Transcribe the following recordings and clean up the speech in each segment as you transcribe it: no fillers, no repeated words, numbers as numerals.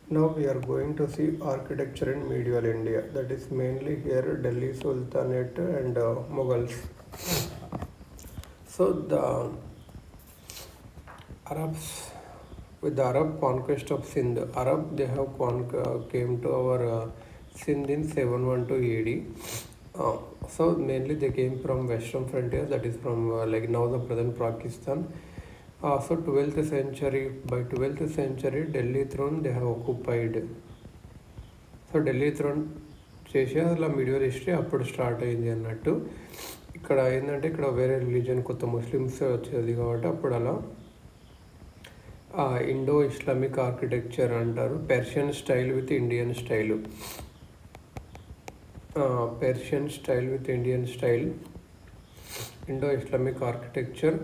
Now we are going to see architecture in medieval India. That is mainly here Delhi Sultanate and Mughals. So the Arabs, with the Arab conquest of Sindh, Arab they have came to our Sindh in 712 AD. So mainly they came from western frontiers, that is from like now the present Pakistan. So 12th century, by 12th century Delhi throne they have occupied. So Delhi throne చేసి అలా medieval history అప్పుడు start అయింది అన్నట్టు. ఇక్కడ ఏంటంటే ఇక్కడ వేరే religion కొత్త ముస్లిమ్స్ వచ్చేది కాబట్టి అప్పుడు అలా ఇండో ఇస్లామిక్ ఆర్కిటెక్చర్ అంటారు. Persian style with Indian style, Persian style with Indian style, Indo Islamic architecture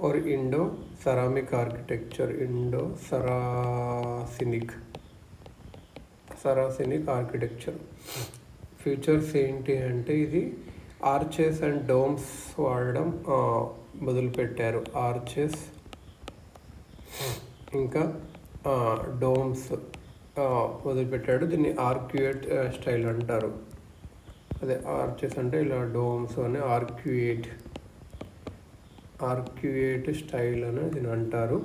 or Indo Saracenic architecture, Indo Saracenic architecture. Features ఏంటి అంటే ఇది ఆర్చెస్ అండ్ డోమ్స్ వాడడం మొదలుపెట్టారు. ఆర్చెస్ ఇంకా డోమ్స్ మొదలుపెట్టాడు. దీన్ని ఆర్క్యుయేట్ స్టైల్ అంటారు. అదే ఆర్చెస్ అంటే ఇలా, డోమ్స్ అని ఆర్క్యుయేట్ స్టైల్ అని దీన్ని అంటారు.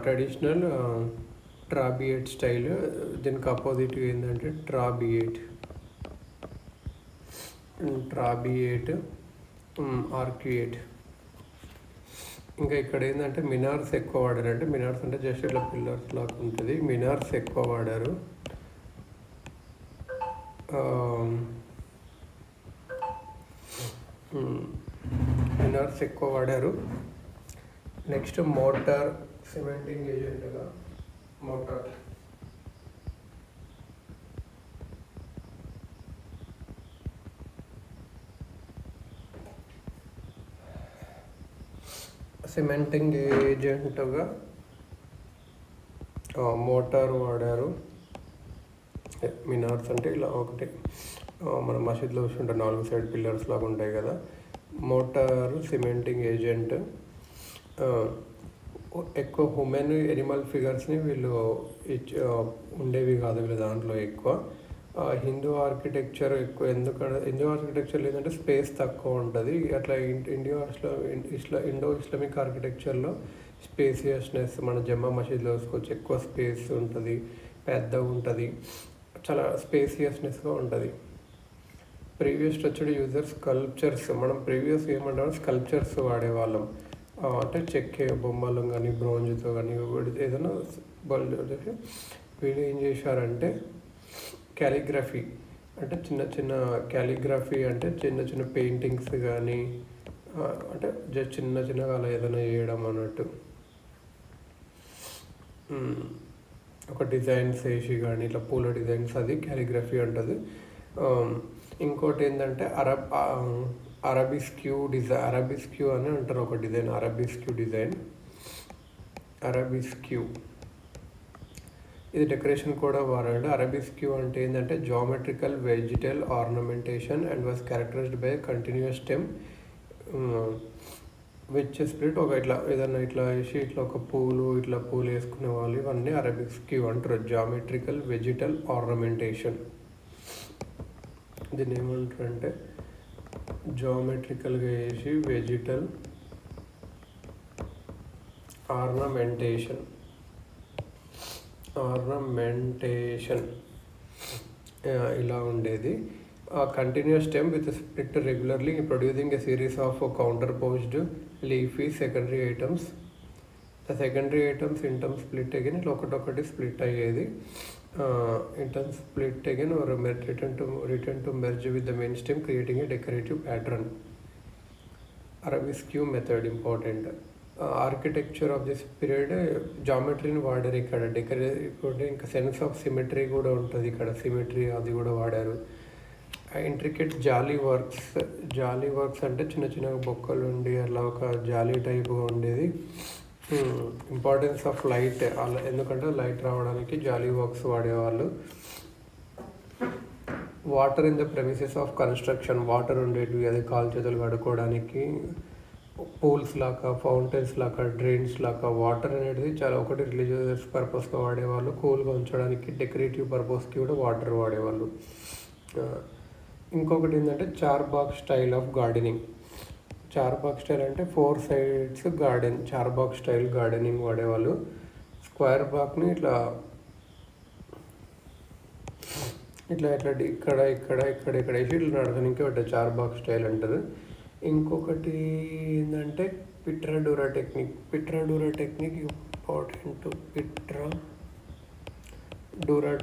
ట్రెడిషనల్ ట్రాబియేట్ స్టైల్, దీనికి అపోజిట్ ఏంటంటే ట్రాబియేట్, ఆర్క్యుయేట్. ఇంకా ఇక్కడ ఏంటంటే మినార్స్ ఎక్కువ వాడారు. అంటే మినార్స్ అంటే జస్ట్ ఇట్లా పిల్లర్స్ లాగా ఉంటుంది. మినార్స్ ఎక్కువ వాడారు. నెక్స్ట్ మోటార్, సిమెంటింగ్ ఏజెంట్గా మోటార్. సిమెంటింగ్ ఏజెంట్గా మోటార్ వాడారు. మినార్స్ అంటే ఇలా ఒకటి మన మసీద్లో చూస్తుంటే 4 సైడ్ పిల్లర్స్ లాగా ఉంటాయి కదా. Motor cementing agent. ఎక్కువ హ్యూమన్ ఎనిమల్ ఫిగర్స్ని వీళ్ళు ఉండేవి కాదు వీళ్ళ దాంట్లో ఎక్కువ. హిందూ ఆర్కిటెక్చర్ ఎక్కువ, ఎందుకంటే హిందూ ఆర్కిటెక్చర్ లేదంటే స్పేస్ తక్కువ ఉంటుంది. అట్లా ఇండో ఇస్లామిక్ ఆర్కిటెక్చర్లో స్పేసియస్నెస్, మన జమ్మా మసీద్లో వేసుకోవచ్చు, ఎక్కువ స్పేస్ ఉంటుంది, పెద్దగా ఉంటుంది, చాలా స్పేసియస్నెస్గా ఉంటుంది. ప్రీవియస్ వచ్చి యూజర్ స్కల్ప్చర్స్. మనం ప్రీవియస్ ఏమంటాం స్కల్ప్చర్స్ వాడేవాళ్ళం. అంటే చెక్కే బొమ్మలు కానీ బ్రోంజ్తో కానీ ఏదైనా వీళ్ళు ఏం చేశారంటే క్యాలిగ్రఫీ అంటే చిన్న చిన్న పెయింటింగ్స్ కానీ అంటే జస్ట్ చిన్నగా అలా ఏదైనా చేయడం అన్నట్టు. ఒక డిజైన్స్ వేసి కానీ ఇట్లా పూల డిజైన్స్, అది క్యాలిగ్రఫీ అంటుంది. ఇంకోటి ఏంటంటే అరబిస్క్యూ అని అంటారు ఒక డిజైన్. అరబిస్క్యూ ఇది డెకరేషన్ కూడా వాడాడు. అరబిస్క్యూ అంటే ఏంటంటే geometrical vegetal ornamentation and was characterized by continuous stem which split. ఒక ఇట్లా ఏదన్నా ఇట్లా వేసి ఇట్లా ఒక పూలు వేసుకునే వాళ్ళు, ఇవన్నీ అరబిస్క్యూ అంటారు. Geometrical vegetal ornamentation. దీన్ని ఏమంటారు అంటే జామెట్రికల్గా వేసి వెజిటల్ ఆర్నమెంటేషన్ ఇలా ఉండేది. Continuous stem with split regularly producing a series of counterposed leafy secondary items. The secondary items in term split again, ఇట్లా ఒకటొకటి స్ప్లిట్ అయ్యేది. in turn split again or return to merge with the main stem, creating a decorative pattern. Arabesque method important. Architecture of this period జామెట్రీని వాడారు. ఇక్కడ decorate ఇంకా sense of symmetry కూడా ఉంటుంది. ఇక్కడ సిమెట్రీ అది కూడా వాడారు. ఇంట్రికెట్ జాలీ వర్క్స్ అంటే చిన్న బొక్కలు ఉండి అలా ఒక జాలీ టైప్గా ఉండేది. ఇంపార్టెన్స్ ఆఫ్ లైట్, అలా ఎందుకంటే లైట్ రావడానికి జాలీ వర్క్స్ వాడేవాళ్ళు. Water in the premises of construction, water ఉండేటివి, అది కాలు చేతులు కడుక్కోవడానికి పూల్స్ లాగా, ఫౌంటైన్స్ లాగా, డ్రైన్స్ లాగా వాటర్ అనేది చాలా ఒకటి రిలీజియస్ పర్పస్గా వాడేవాళ్ళు, కూల్గా ఉంచడానికి డెకరేటివ్ పర్పస్కి కూడా వాటర్ వాడేవాళ్ళు. ఇంకొకటి ఏంటంటే Charbagh style of gardening. Charbagh style అంటే 4 sides garden, Charbagh style gardening వాడేవాళ్ళు. స్క్వేర్ బాగ్ని ఇట్లా ఇట్లా ఇట్లా ఇక్కడ ఇక్కడ ఇక్కడ ఇక్కడ వేసి ఇట్లా నడకడానికి ఒకటి చార్బాగ్ స్టైల్ అంటారు. ఇంకొకటి ఏంటంటే pietra dura technique. Pietra dura technique important. Pietra dura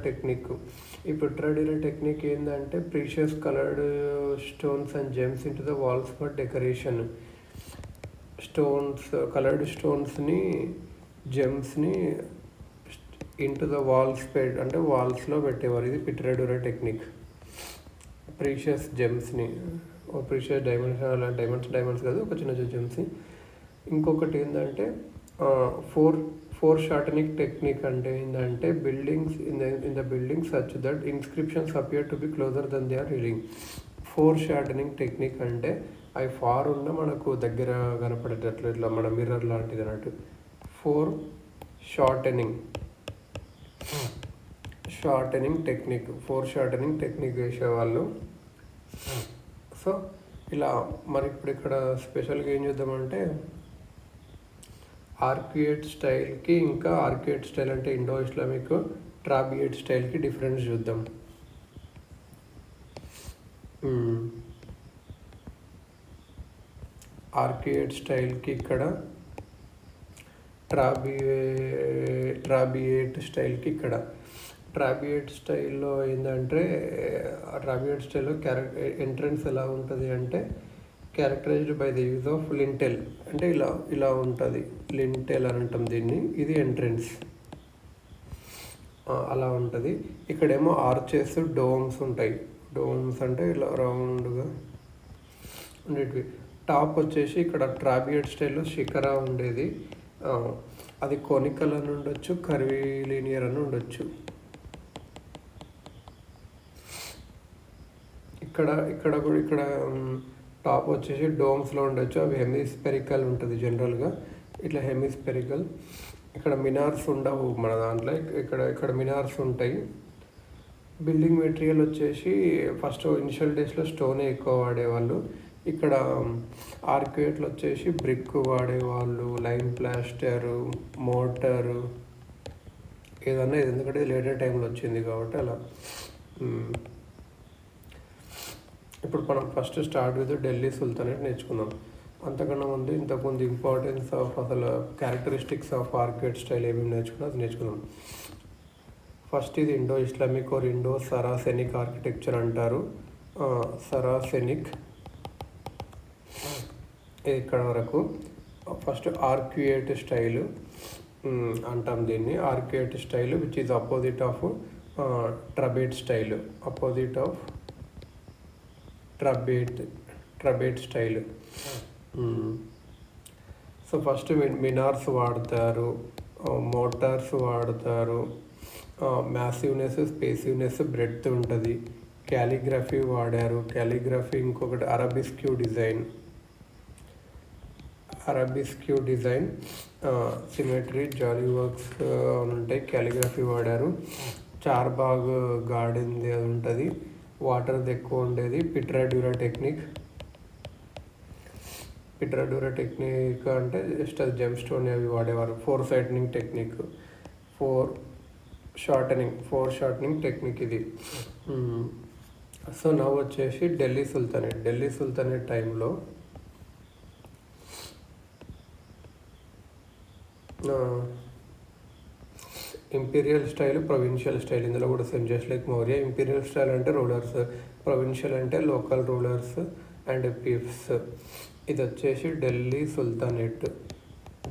technique. ఈ పిట్రాడూరా టెక్నిక్ ఏంటంటే precious coloured stones and gems into the walls for decoration. Stones, coloured స్టోన్స్ని, జెమ్స్ని ఇంటూ ద వాల్స్ అంటే వాల్స్లో పెట్టేవారు. ఇది పిట్రాడూరా టెక్నిక్. ప్రీషియస్ జెమ్స్ని, ప్రీషియస్ డైమండ్స్, అలా డైమండ్స్ కాదు, ఒక చిన్న చిన్న జెమ్స్ని. ఇంకొకటి ఏంటంటే ఫోర్ షార్టనింగ్ టెక్నిక్. అంటే ఏంటంటే buildings in the building such that inscriptions appear to be closer than they are reading. 4 shortening technique అంటే అవి ఫార్ ఉన్న మనకు దగ్గర కనపడేటట్లు, ఇట్లా మన మిర్రర్ లాంటిది అన్నట్టు. 4 షార్టనింగ్ టెక్నిక్, 4 షార్టనింగ్ టెక్నిక్ వేసేవాళ్ళు. సో ఇలా మరి ఇప్పుడు ఇక్కడ స్పెషల్గా ఏం చూద్దామంటే ఆర్కియేట్ స్టైల్కి, ఇంకా ఆర్కియేట్ స్టైల్ అంటే ఇండో ఇస్లామిక్, ట్రాబియేట్ స్టైల్కి డిఫరెన్స్ చూద్దాం. ఆర్కియేట్ స్టైల్కి ఇక్కడ, ట్రాబియేట్ స్టైల్కి ఇక్కడ. ట్రాబియేట్ స్టైల్లో ఏంటంటే ట్రాబియేట్ స్టైల్లో ఎంట్రన్స్ ఎలా ఉంటుంది అంటే characterised by the use of lintel. అంటే ఇలా ఉంటుంది, లింటెల్ అని అంటాం దీన్ని. ఇది ఎంట్రన్స్ అలా ఉంటుంది. ఇక్కడేమో ఆర్చెస్, డోమ్స్ ఉంటాయి. డోమ్స్ అంటే ఇలా రౌండ్గా ఉండేటివి. టాప్ వచ్చేసి ఇక్కడ ట్రాబియేట్ స్టైల్లో శిఖరా ఉండేది. అది కోనికల్ అని ఉండొచ్చు, కర్వీలీనియర్ అని ఉండొచ్చు. ఇక్కడ కూడా ఇక్కడ టాప్ వచ్చేసి డోమ్స్లో ఉండొచ్చు. అవి హెమిస్పెరికల్ ఉంటుంది జనరల్గా, ఇట్లా హెమిస్పెరికల్. ఇక్కడ మినార్స్ ఉండవు మన దాంట్లో, ఇక్కడ మినార్స్ ఉంటాయి. బిల్డింగ్ మెటీరియల్ వచ్చేసి ఫస్ట్ ఇనిషియల్ డేస్లో స్టోనే ఎక్కువ వాడేవాళ్ళు. ఇక్కడ ఆర్కియేట్లు వచ్చేసి బ్రిక్ వాడేవాళ్ళు, లైమ్ ప్లాస్టరు, మోటారు, ఏదన్నా ఇది, ఎందుకంటే లేటర్ టైంలో వచ్చింది కాబట్టి అలా. ఇప్పుడు మనం first start with Delhi sultanate నేర్చుకుందాం. అంతకన్నా ముందు ఇంతకుముందు ఇంపార్టెన్స్ ఆఫ్ అసలు క్యారెక్టరిస్టిక్స్ ఆఫ్ ఆర్కియేట్ స్టైల్ ఏమేమి నేర్చుకుందాం. ఫస్ట్ ఇది Indo Islamic or Indo Saracenic architecture అంటారు. సరాసెనిక్ ఇక్కడ వరకు. ఫస్ట్ ఆర్కియేట్ స్టైల్ అంటాం దీన్ని. Arcuate style which is opposite of trabeate style. Opposite of trabeate style. So first minars వాడతారు, మోటార్స్ వాడతారు, మ్యాసివ్నెస్, స్పేసివ్నెస్, బ్రెడ్త్ ఉంటుంది. క్యాలిగ్రఫీ వాడారు. క్యాలిగ్రఫీ ఇంకొకటి arabesque design, symmetry, jali works ఉంటాయి. క్యాలిగ్రఫీ వాడారు. చార్బాగ్ గార్డెన్ది అది ఉంటుంది, వాటర్ది ఎక్కువ ఉండేది. పిట్రాడూరా టెక్నిక్ అంటే జస్ట్ అది జెమ్ స్టోన్ అవి వాడేవారు. 4 షార్టనింగ్ టెక్నిక్, 4 షార్టనింగ్ టెక్నిక్ ఇది. సో నవ్వు వచ్చేసి ఢిల్లీ సుల్తానేట్ టైంలో ఇంపీరియల్ స్టైల్, ప్రొవిన్షియల్ స్టైల్. ఇందులో కూడా same just like Maurya. Imperial style అంటే రూలర్స్, ప్రొవిన్షియల్ అంటే లోకల్ రూలర్స్ అండ్ పీప్స్. ఇది వచ్చేసి ఢిల్లీ సుల్తానేట్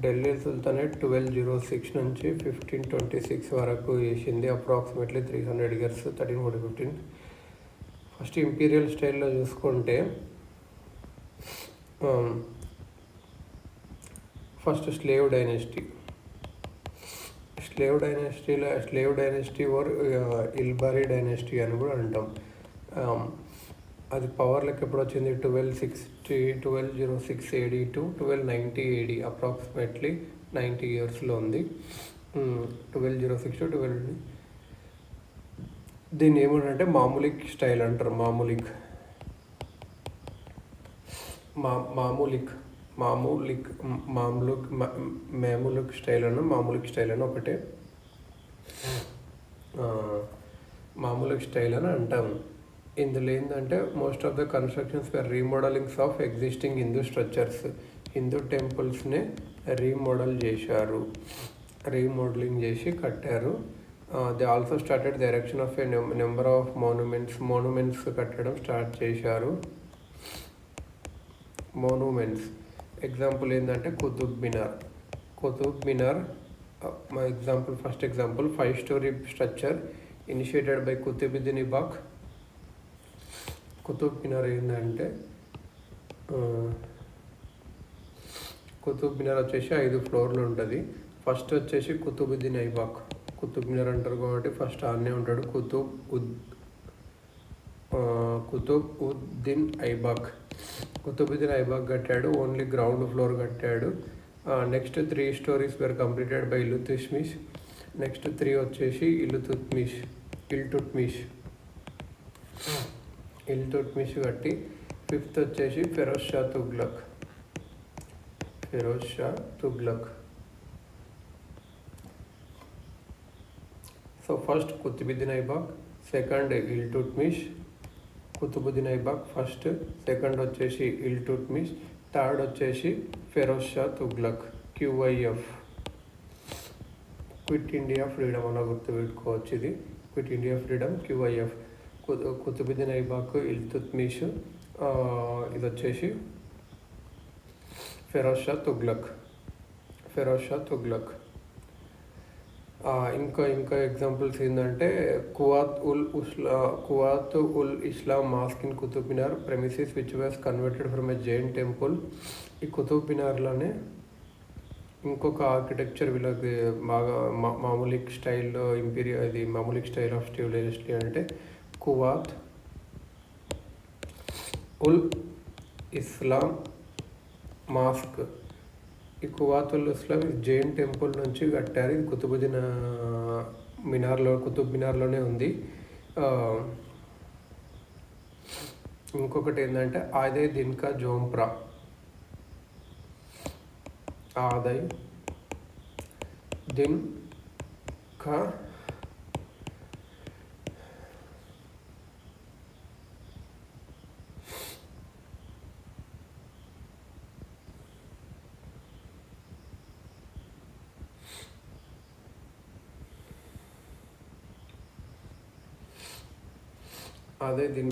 1206 నుంచి 1526 వరకు వేసింది. Approximately 300 years, 1315. ఫస్ట్ ఇంపీరియల్ స్టైల్లో చూసుకుంటే first slave dynasty or Ilbari dynasty అని కూడా అంటాం. అది పవర్లోకి ఎప్పుడు వచ్చింది? 1260 1206 AD టు 1290 AD, అప్రాక్సిమేట్లీ 90 ఇయర్స్లో ఉంది. 1206 టు 12. దీన్ని ఏమంటారంటే మామూలిక్ స్టైల్ అంటారు. మామూలిక్ స్టైల్ అన్న మామూలిక్ స్టైల్ అని ఒకటే. మామూలిక్ స్టైల్ అని అంటాము. ఇందులో ఏంటంటే most of the constructions were remodelings of existing Hindu structures. Hindu టెంపుల్స్ని రీమోడలింగ్ చేసి కట్టారు. They also started the erection of a number of monuments కట్టడం స్టార్ట్ చేశారు. ఎగ్జాంపుల్ ఏంటంటే Qutub Minar first example 5-story structure initiated by Qutbuddin Aibak. Qutub Minar ఏంటంటే కుతుబ్ మినార్ వచ్చేసి 5 ఫ్లోర్లు ఉంటుంది. ఫస్ట్ వచ్చేసి కుతుబుద్దీన్ ఐబాక్. కుతుబ్ మినార్ అంటారు కాబట్టి ఫస్ట్ ఆనే ఉంటాడు. కుతుబుద్దీన్ ఐబాక్ కట్టాడు. ఓన్లీ గ్రౌండ్ ఫ్లోర్ కట్టాడు. Next 3 stories were completed by Iltutmish. Next 3 వచ్చేసి ఇల్తుత్మిష్ కట్టి 5th వచ్చేసి Firoz Shah Tughlaq. So first Qutbuddin Aibak, second Iltutmish. Qutbuddin Aibak first, second వచ్చేసి ఇల్తుత్మిష్, థర్డ్ వచ్చేసి Firoz Shah Tughlaq. QIF quit India freedom అన్న గుర్తుపెట్టుకోవచ్చు. ఇది quit India freedom QIF. Qutbuddin Aibak, Iltutmish, ఇది వచ్చేసి ఫిరోజ్ షా తుగ్లక్. ఇంకా ఎగ్జాంపుల్స్ ఏంటంటే Quwwat ul Islam mosque in Qutub Minar premises which was converted from a Jain temple. ఈ కుతుబ్ మినార్లోనే ఇంకొక ఆర్కిటెక్చర్ వీళ్ళకి బాగా మామూలిక్ స్టైల్లో మామూలిక్ స్టైల్ ఆఫ్ సివిలైజేషన్ అంటే కువాత్ ఉల్ ఇస్లాం మాస్క్. ఈ కువాత్ ఉల్ ఇస్లాం జైన్ టెంపుల్ నుంచి కట్టారు. ఇది కుతుబ్ మినార్లోనే ఉంది. ఇంకొకటి ఏంటంటే ఆదయ్ దిన్ కా జోంప్రా. ఆదయ్ దిన్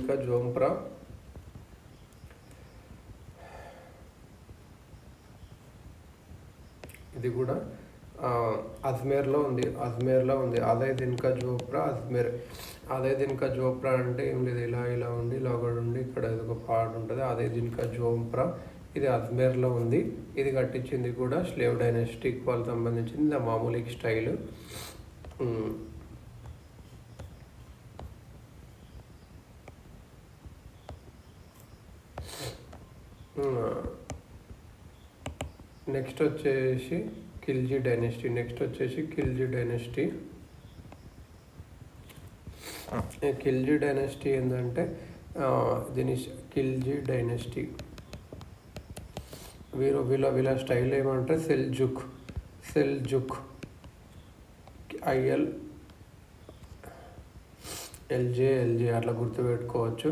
కా జోంప్రా. ఇది కూడా అజ్మేర్లో ఉంది. ఆదయ్ దిన్ కా జోప్రా అజ్మేర్. ఆదయ్ దిన్ కా జోప్రా అంటే ఏం లేదు, ఇలా ఉండి ఇలా కూడా ఉండి ఇక్కడ ఒక పార్ట్ ఉంటుంది. ఆదయ్ దిన్ కా జోప్రా ఇది అజ్మేర్లో ఉంది. ఇది కట్టించింది కూడా స్లేవ్ డైనాస్టిక్ వాళ్ళకి సంబంధించింది. మామూలిక్ స్టైల్. నెక్స్ట్ వచ్చేసి ఖిల్జీ డైనెస్టీ. ఖిల్జీ డైనెస్టీ ఏంటంటే ఖిల్జీ డైనెస్టీ వీళ్ళ స్టైల్ ఏమంటే సెల్జుక్ LJ అట్లా గుర్తుపెట్టుకోవచ్చు.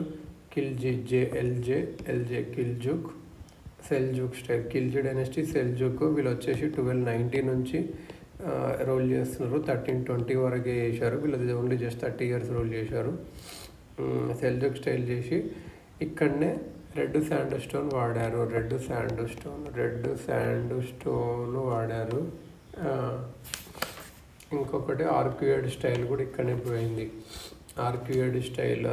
ఖిల్జీ ఖిల్జుక్ స్టైల్. Khilji dynasty Seljuk. వీళ్ళు వచ్చేసి 1290 నుంచి రోల్ చేస్తున్నారు. 1320 వరకే చేశారు. వీళ్ళది ఓన్లీ జస్ట్ 30 years రోల్ చేశారు. సెల్జుక్ స్టైల్ చేసి ఇక్కడనే రెడ్ శాండ్ స్టోన్ వాడారు. ఇంకొకటి ఆర్క్యూడ్ స్టైల్ కూడా ఇక్కడనే పోయింది. ఆర్క్యూడ్ స్టైల్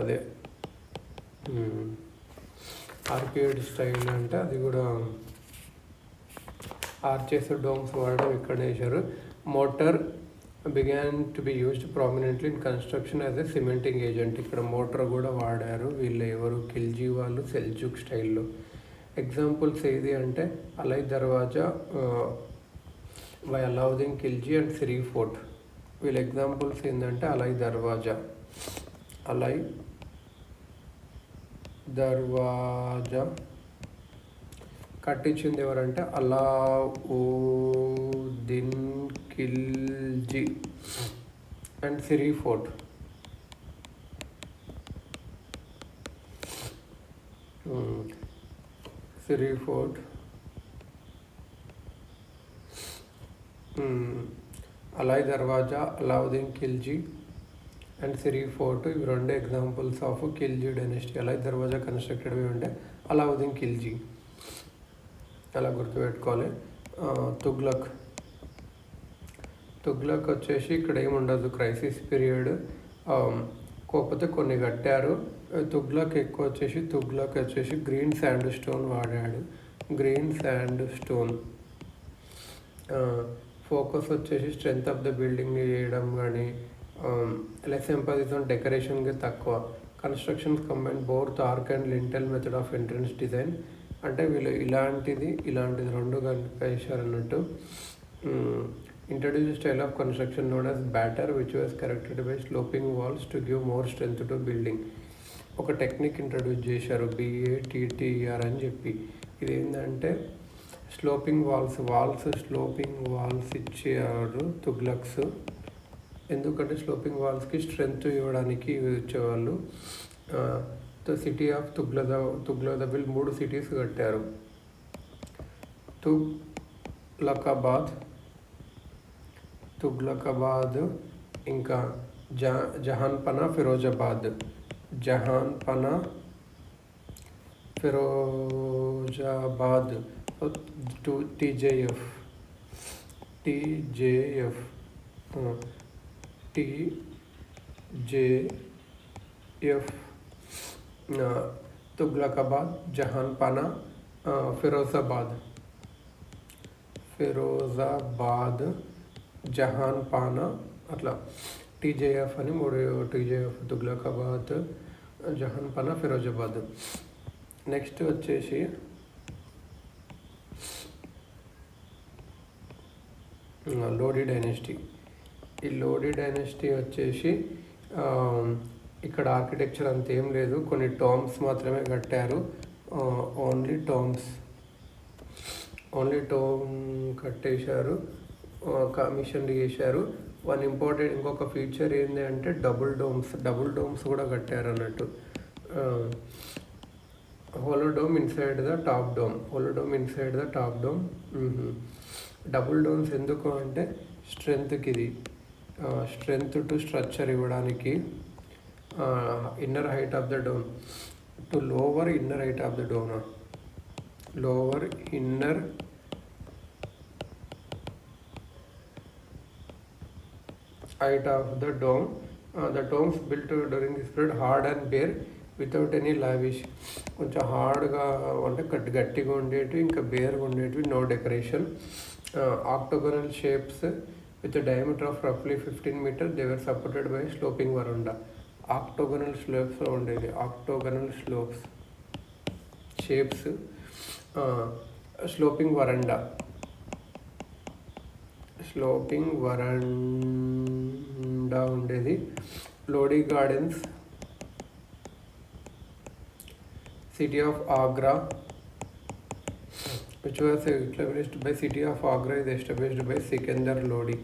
ఆర్కిడ్ స్టైల్ అంటే అది కూడా ఆర్చెస్ డోమ్స్ వాడడం ఇక్కడ వేశారు. Motor began to be used prominently in construction as a cementing agent. ఇక్కడ మోటార్ కూడా వాడారు వీళ్ళు. ఎవరు? ఖిల్జీ వాళ్ళు సెల్జుక్ స్టైల్లో. ఎగ్జాంపుల్స్ ఏది అంటే Alai Darwaza, by Alauddin Khilji and Siri fort. వీళ్ళ ఎగ్జాంపుల్స్ ఏంటంటే అలై దర్వాజా కట్టించింది ఎవరంటే Alauddin Khilji and Siri fort. Siri fort, Alai Darwaza, Alauddin Khilji and Siri fort, ఇవి రెండు examples of Khilji dynasty. Alai Darwaza constructed ఉంటే అలావుద్దీన్ ఖిల్జీ, అలా గుర్తుపెట్టుకోవాలి. తుగ్లక్ వచ్చేసి ఇక్కడ ఏముండదు, క్రైసిస్ పీరియడ్, కాకపోతే కొన్ని కట్టారు. తుగ్లక్ వచ్చేసి గ్రీన్ శాండ్ స్టోన్ వాడాడు. ఫోకస్ వచ్చేసి స్ట్రెంగ్త్ ఆఫ్ ద బిల్డింగ్ చేయడం కానీ, లెస్ ఎంపసిస్ ఆన్ డెకరేషన్కి తక్కువ. Constructions combine both arch and lintel method of entrance design. అంటే వీళ్ళు ఇలాంటిది రెండు కనుక వేశారన్నట్టు. Introduce style of construction known as batter which was corrected by sloping walls to give more strength to building. ఒక technique introduce చేశారు, BATTER అని చెప్పి. ఇది ఏంటంటే స్లోపింగ్ వాల్స్ ఇచ్చారు తుగ్లక్స్. ఎందుకంటే స్లోపింగ్ వాల్స్కి స్ట్రెంగ్త్ ఇవ్వడానికి ఇచ్చేవాళ్ళు. సిటీ ఆఫ్ తుగ్లదాబిల్ 3 సిటీస్ కట్టారు. తుగ్లకాబాద్, ఇంకా జహాన్పనా, ఫిరోజాబాద్. TJF తుగ్లకాబాద్, జహాన్పనా, ఫిరోజాబాద్, జహాన్పనా, అట్లా TJF అని 3 TJF, తుగ్లకాబాద్, జహాన్పనా, ఫిరోజాబాద్. నెక్స్ట్ వచ్చేసి లోడీ డైనెస్టీ. ఈ లోడీ డైనెస్టీ వచ్చేసి ఇక్కడ ఆర్కిటెక్చర్ అంతేం లేదు, కొన్ని టాంబ్స్ మాత్రమే కట్టారు. ఓన్లీ టాంబ్ కట్టేశారు, కమిషన్ చేశారు. ఇంకొక ఫీచర్ ఏంటి అంటే డబుల్ డోమ్స్ కూడా కట్టారు అన్నట్టు. Hollow dome inside the top dome. Double domes ఎందుకు అంటే స్ట్రెంగ్త్ టు స్ట్రక్చర్ ఇవ్వడానికి. Inner height of the dome to lower inner height of the dome. Lower inner height of the dome. The domes built during this period hard and bare without any lavish. కొంచెం హార్డ్గా అంటే గట్టిగా ఉండేటివి, ఇంకా బేర్గా ఉండేటివి, no decoration. Octagonal shapes with diameter of రఫ్లీ 15 meters. They were supported by sloping verandah. Octagonal స్లోప్స్లో ఉండేది, షేప్స్. స్లోపింగ్ వరండా ఉండేది. Lodi gardens. City of Agra which was established by City of Agra is established by Sikandar Lodi.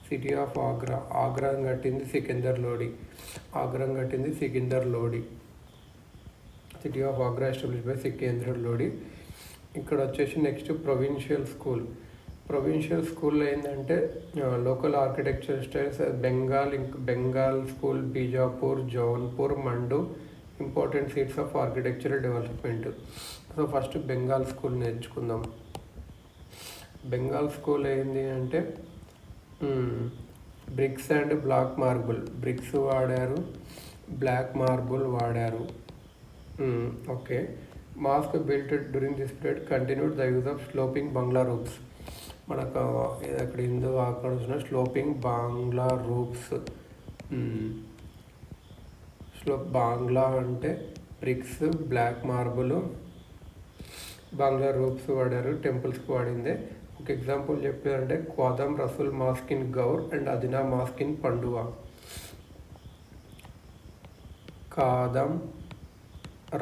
City of Agra, Agra కట్టింది Sikandar Lodi. City of Agra established by Sikandar Lodi. ఇక్కడ వచ్చేసి next provincial స్కూల్లో ఏంటంటే local architecture styles Bengal school, Bijapur, Jaunpur, Mandu important seats of architectural development. So first Bengal school నేర్చుకుందాం. Bengal school ఏంటి అంటే bricks and black marble. Bricks వాడారు, black marble వాడారు. Okay. Mosque built during this period continued the use of sloping bangla roofs. మనకు అక్కడ అక్కడ వచ్చిన sloping bangla roofs. Bangla అంటే bricks, black marble, bangla roofs వాడారు, టెంపుల్స్కి వాడిందే. ఒక ఎగ్జాంపుల్ చెప్పారంటే Qadam Rasool mosque in Gaur and Adina mosque in Pandua. Qadam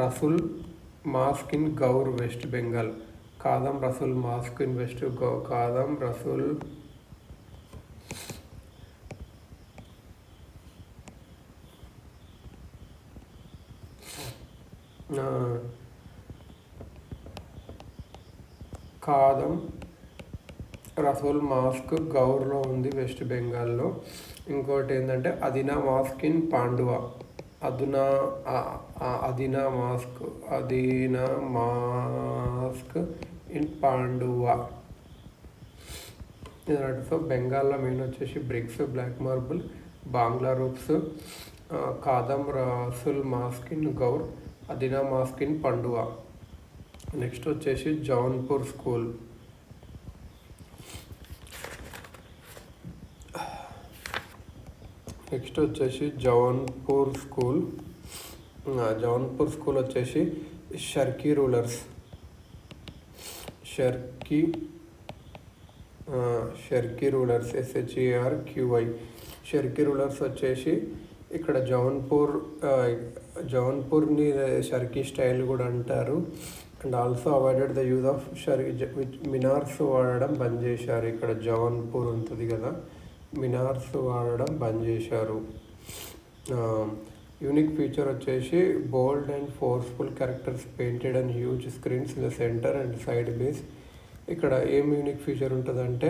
Rasul mosque in Gaur West Bengal. Qadam Rasul mosque in West Qadam Rasul Qadam Rasul mosque గౌర్లో ఉంది, వెస్ట్ బెంగాల్లో. ఇంకోటి ఏంటంటే Adina mosque in Pandua. Adina mosque in Pandua. So బెంగాల్లో మెయిన్ వచ్చేసి bricks, black marble, bangla roofs, Qadam Rasul mosque in Gaur, Adina mosque in Pandua. Next వచ్చేసి జౌన్పూర్ స్కూల్. జౌన్పూర్ స్కూల్ వచ్చేసి Sharqi rulers. SHERQY. Sharqi rulers వచ్చేసి ఇక్కడ జౌన్పూర్ని షర్కీ స్టైల్ కూడా అంటారు. And also avoided the use of minars వాడడం బంద్ చేశారు. ఇక్కడ జౌన్పూర్ ఉంటుంది కదా, మినార్స్ వాడడం బంద్ చేశారు. యూనిక్ ఫీచర్ వచ్చేసి bold and forceful characters painted and huge screens in the centre and side base. ఇక్కడ ఏం యూనిక్ ఫీచర్ ఉంటుందంటే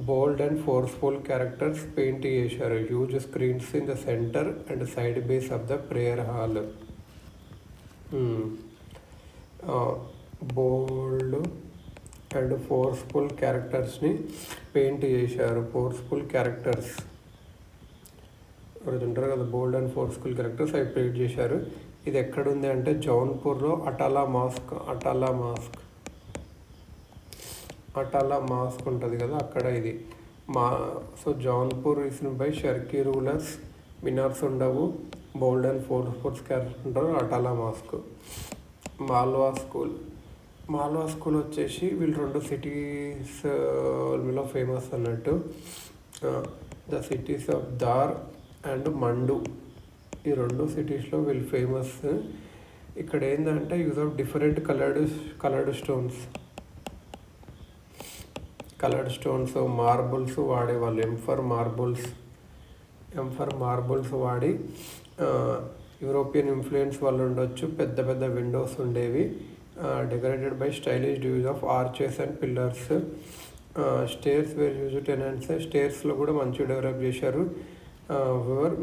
bold and forceful characters paint చేశారు, huge screens in the centre and side base of the prayer hall. Bold and forceful క్యారెక్టర్స్ని paint చేశారు. Forceful characters ఎవరైతే ఉంటారు కదా, bold and forceful characters అవి పెయింట్ చేశారు. ఇది ఎక్కడుంది అంటే జౌన్పూర్లో అటాలా మాస్క్ ఉంటుంది కదా అక్కడ ఇది. So Jaunpur is by Sharqi rulers, minars ఉండవు, బోల్డ్ అండ్ ఫోర్స్ఫుల్ క్యారెక్టర్స్ ఉంటారు, అటాలా మాస్క్. మాల్వా స్కూల్ వచ్చేసి వీళ్ళు 2 సిటీస్లో ఫేమస్ అన్నట్టు. The cities of Dhar and Mandu, ఈ 2 సిటీస్లో వీళ్ళు ఫేమస్. ఇక్కడ ఏంటంటే use of different coloured stones marbles వాడేవాళ్ళు. ఎంఫర్ మార్బుల్స్ వాడి, యూరోపియన్ ఇన్ఫ్లుయెన్స్ వల్ల ఉండొచ్చు, పెద్ద పెద్ద విండోస్ ఉండేవి. Decorated by stylish use of arches and pillars. Stairs were use to enhance. స్టేర్స్లో కూడా మంచిగా డెవలప్ చేశారు.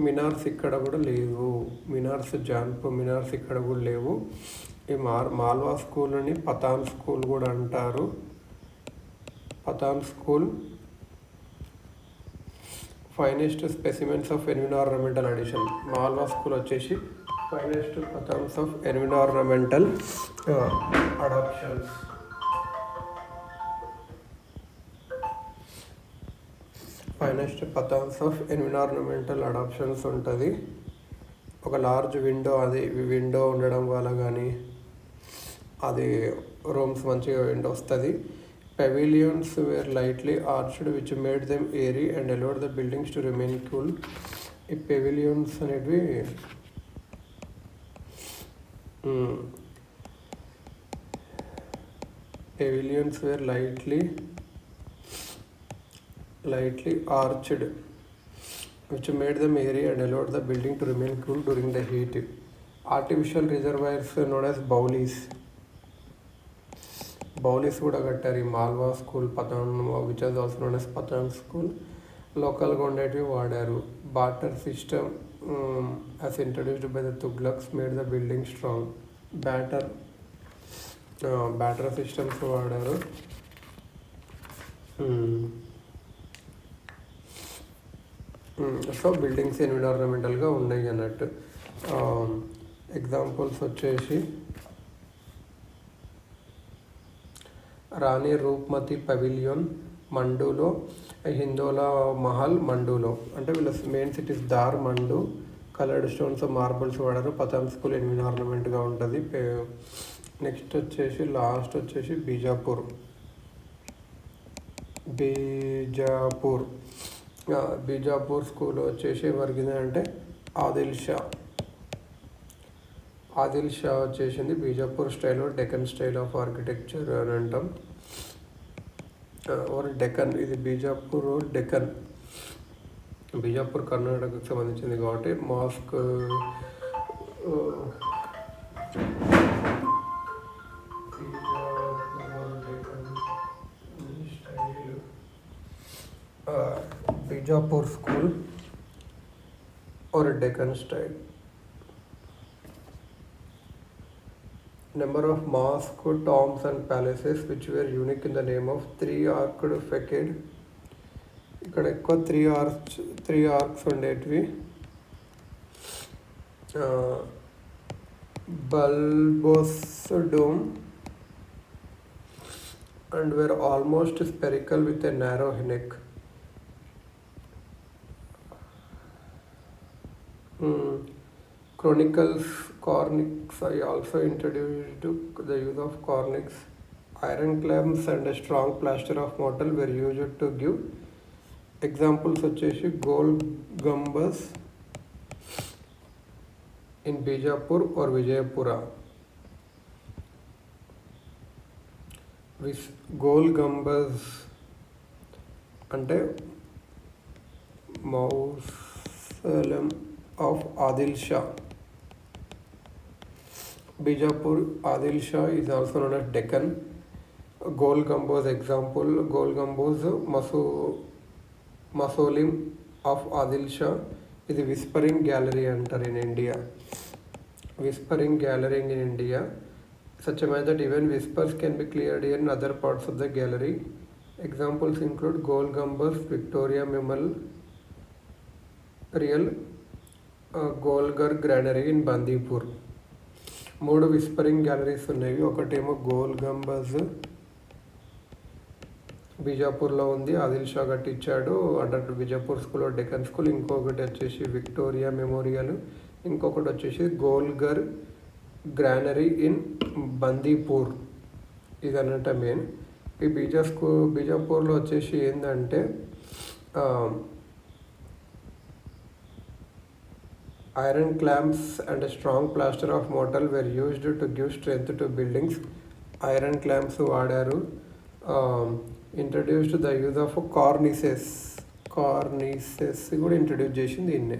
మినార్స్ ఇక్కడ కూడా లేవు. మినార్స్ ఇక్కడ కూడా లేవు. ఈ మాల్వా స్కూల్ని పతాన్ స్కూల్ కూడా అంటారు. Pathan school finest specimens of environmental addition. Malwa school వచ్చేసి finest patterns of environmental adaptations. Finest patterns of environmental adaptations ఉంటుంది. ఒక లార్జ్ విండో ఉండడం వల్ల కానీ అది రూమ్స్ మంచిగా విండో వస్తుంది. Pavilions were lightly arched which made them airy and allowed the buildings to remain cool. ఈ పెవిలియన్స్ అనేవి were lightly arched which made them airy and allowed the building to remain cool during the heat. Artificial reservoirs known as bowlies కూడా కట్టారు ఈ Malwa school Pathan, which is also known as Pathan school. లోకల్గా ఉండేటివి వాడారు. Batter system as introduced by the Tughlaqs made the building strong. Batter systems వాడారు. So buildings ఎన్విరాన్మెంటల్గా ఉన్నాయి అన్నట్టు. ఎగ్జాంపుల్స్ వచ్చేసి రాణి రూప్మతి పవిలియన్ మండూలో, హిందోలా మహల్ మండూలో. అంటే వీళ్ళ మెయిన్ సిటీస్ దార్, మండు. కలర్డ్ స్టోన్స్ మార్బుల్స్ వాడారు. పతాన్ స్కూల్ ఎన్విరాన్మెంట్గా ఉంటుంది. నెక్స్ట్ వచ్చేసి లాస్ట్ వచ్చేసి బీజాపూర్. బీజాపూర్ బీజాపూర్ స్కూల్ వచ్చేసి ఎవరికి అంటే ఆదిల్ షా. ఆదిల్ షా వచ్చేసింది Bijapur style, Deccan style of architecture అని అంటాం. ఓర్ డెక్కన్, ఇది బీజాపూర్ డెక్కన్. బీజాపూర్ కర్ణాటకకు సంబంధించింది కాబట్టి mask Bijapur school or Deccan style. Number of mosques, tombs and palaces which were unique in the name of three-arched facade. ఇక్కడ ఎక్కువ త్రీ ఆర్క్స్ ఉండేటివి. బల్బోస్ dome and were almost spherical with a narrow neck. Chronicles, cornices. I also introduced the use of cornices. Iron clamps and a strong plaster of metal were used to give examples such as gold gumbas in Bijapur or Vijayapura. Gol Gumbaz అంటే mausoleum of Adil Shah. Bijapur Adil Shah is also known as Deccan. Gol Gumbaz example, Gol Gumbaz mausoleum of Adil Shah. ఇది whispering gallery అంటారు in India. Whispering gallery in India such a manner that even whispers can be cleared in other parts of the gallery. Examples include Gol Gumbas, Victoria Memorial, Golgar Granary in Bandipur. మూడు whispering galleries ఉన్నాయి. ఒకటేమో గోల్ గంబజ్ బీజాపూర్లో ఉంది, ఆదిల్ షా కట్టించాడు under Bijapur school Deccan school. ఇంకొకటి వచ్చేసి Victoria Memorial, ఇంకొకటి వచ్చేసి గోల్గర్ గ్రానరీ ఇన్ బందీపూర్. ఇదన్నట మెయిన్. ఈ బీజాపూర్లో వచ్చేసి ఏంటంటే iron clamps and strong plaster of mortar were used to give strength to buildings. Iron clamps వాడారు. Introduced the use of cornices కూడా ఇంట్రడ్యూస్ చేసింది దీన్నే.